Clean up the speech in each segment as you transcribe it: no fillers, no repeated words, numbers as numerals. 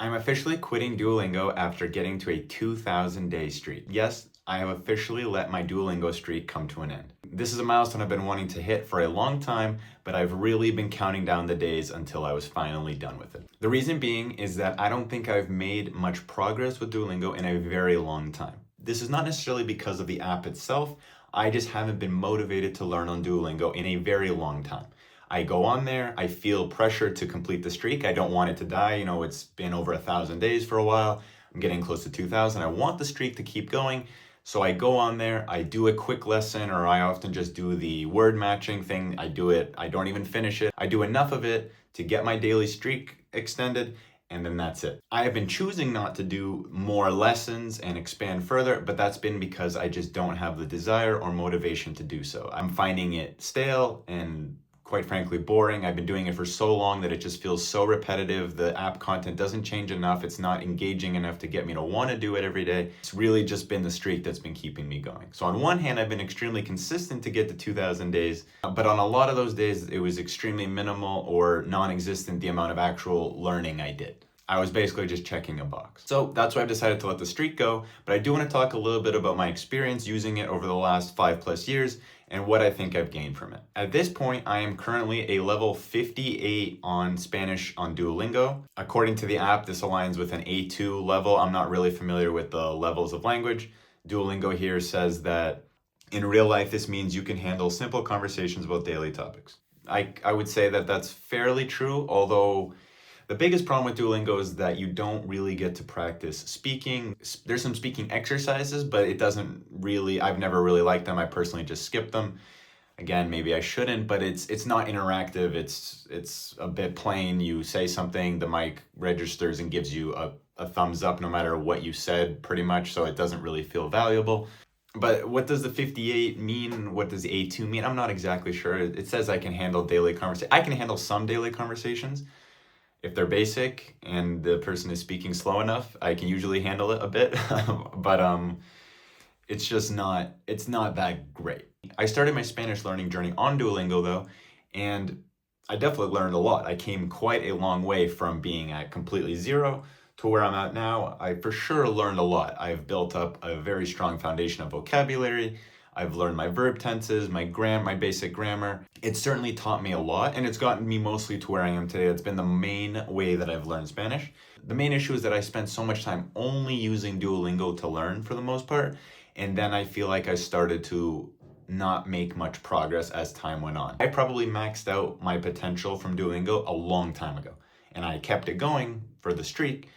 I'm officially quitting Duolingo after getting to a 2,000-day streak. Yes, I have officially let my Duolingo streak come to an end. This is a milestone I've been wanting to hit for a long time, but I've really been counting down the days until I was finally done with it. The reason being is that I don't think I've made much progress with Duolingo in a very long time. This is not necessarily because of the app itself, I just haven't been motivated to learn on Duolingo in a very long time. I go on there, I feel pressure to complete the streak. I don't want it to die. It's been over 1,000 days for a while. I'm getting close to 2,000. I want the streak to keep going. So I go on there, I do a quick lesson, or I often just do the word matching thing. I do it, I don't even finish it. I do enough of it to get my daily streak extended, and then that's it. I have been choosing not to do more lessons and expand further, but that's been because I just don't have the desire or motivation to do so. I'm finding it stale and quite frankly boring. I've been doing it for so long that it just feels so repetitive. The app content doesn't change enough. It's not engaging enough to get me to want to do it every day. It's really just been the streak that's been keeping me going. So on one hand, I've been extremely consistent to get to 2,000 days, but on a lot of those days, it was extremely minimal or non-existent the amount of actual learning I did. I was basically just checking a box. So that's why I've decided to let the streak go, but I do want to talk a little bit about my experience using it over the last 5+ years and what I think I've gained from it. At this point, I am currently a level 58 on Spanish on Duolingo. According to the app, this aligns with an A2 level. I'm not really familiar with the levels of language. Duolingo here says that in real life, this means you can handle simple conversations about daily topics. I would say that that's fairly true, although the biggest problem with Duolingo is that you don't really get to practice speaking. There's some speaking exercises, but I've never really liked them. I personally just skip them. Again, maybe I shouldn't, but it's not interactive. It's a bit plain. You say something, the mic registers and gives you a thumbs up no matter what you said, pretty much, so it doesn't really feel valuable. But what does the 58 mean? What does the A2 mean? I'm not exactly sure. It says I can handle daily conversations. I can handle some daily conversations. If they're basic and the person is speaking slow enough, I can usually handle it a bit, but it's not that great. I started my Spanish learning journey on Duolingo though, and I definitely learned a lot. I came quite a long way from being at completely zero to where I'm at now. I for sure learned a lot. I've built up a very strong foundation of vocabulary. I've learned my verb tenses, my basic grammar. It's certainly taught me a lot, and it's gotten me mostly to where I am today. It's been the main way that I've learned Spanish. The main issue is that I spent so much time only using Duolingo to learn for the most part, and then I feel like I started to not make much progress as time went on. I probably maxed out my potential from Duolingo a long time ago, and I kept it going for the streak,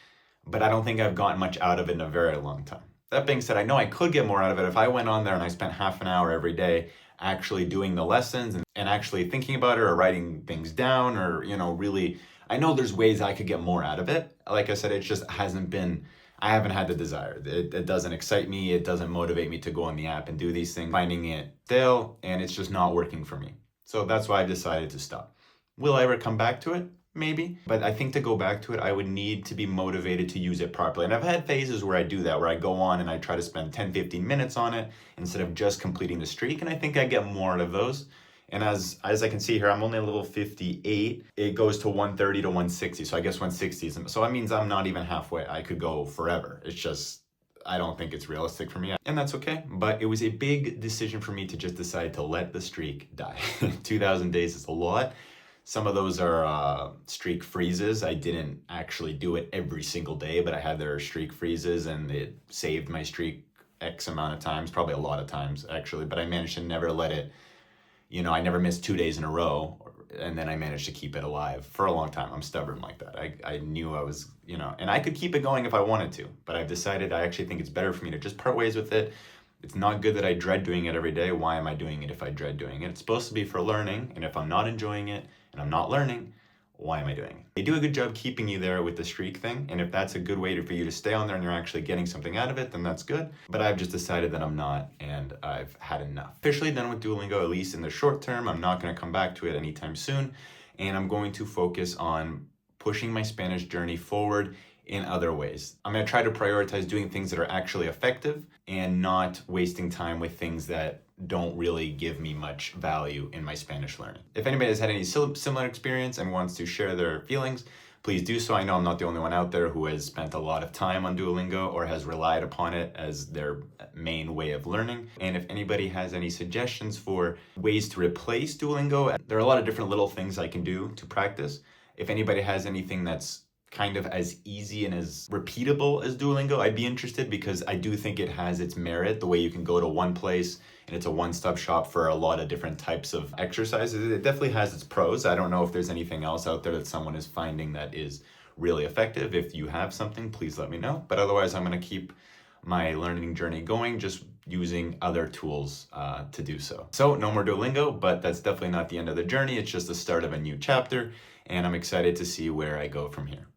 but I don't think I've gotten much out of it in a very long time. That being said, I know I could get more out of it if I went on there and I spent half an hour every day actually doing the lessons and actually thinking about it or writing things down or, really, I know there's ways I could get more out of it. Like I said, it just I haven't had the desire. It doesn't excite me. It doesn't motivate me to go on the app and do these things, finding it stale, and it's just not working for me. So that's why I decided to stop. Will I ever come back to it? Maybe. But I think to go back to it, I would need to be motivated to use it properly. And I've had phases where I do that, where I go on and I try to spend 10, 15 minutes on it instead of just completing the streak. And I think I get more out of those. And as I can see here, I'm only at level 58. It goes to 130 to 160. So I guess 160 is, so that means I'm not even halfway. I could go forever. It's just, I don't think it's realistic for me. And that's okay. But it was a big decision for me to just decide to let the streak die. 2,000 days is a lot. Some of those are streak freezes. I didn't actually do it every single day, but I had their streak freezes and it saved my streak X amount of times, probably a lot of times actually, but I managed to never let it, I never missed 2 days in a row, and then I managed to keep it alive for a long time. I'm stubborn like that. I knew I was, and I could keep it going if I wanted to, but I've decided I actually think it's better for me to just part ways with it. It's not good that I dread doing it every day. Why am I doing it if I dread doing it? It's supposed to be for learning, and if I'm not enjoying it and I'm not learning, why am I doing it? They do a good job keeping you there with the streak thing, and if that's a good way for you to stay on there and you're actually getting something out of it, then that's good. But I've just decided that I'm not, and I've had enough. Officially done with Duolingo, at least in the short term. I'm not going to come back to it anytime soon, and I'm going to focus on pushing my Spanish journey forward in other ways. I'm going to try to prioritize doing things that are actually effective and not wasting time with things that don't really give me much value in my Spanish learning. If anybody has had any similar experience and wants to share their feelings, please do so. I know I'm not the only one out there who has spent a lot of time on Duolingo or has relied upon it as their main way of learning. And if anybody has any suggestions for ways to replace Duolingo, there are a lot of different little things I can do to practice. If anybody has anything that's kind of as easy and as repeatable as Duolingo, I'd be interested, because I do think it has its merit, the way you can go to one place and it's a one-stop shop for a lot of different types of exercises. It definitely has its pros. I don't know if there's anything else out there that someone is finding that is really effective. If you have something, please let me know. But otherwise, I'm going to keep my learning journey going, just using other tools to do so. So no more Duolingo, but that's definitely not the end of the journey. It's just the start of a new chapter, and I'm excited to see where I go from here.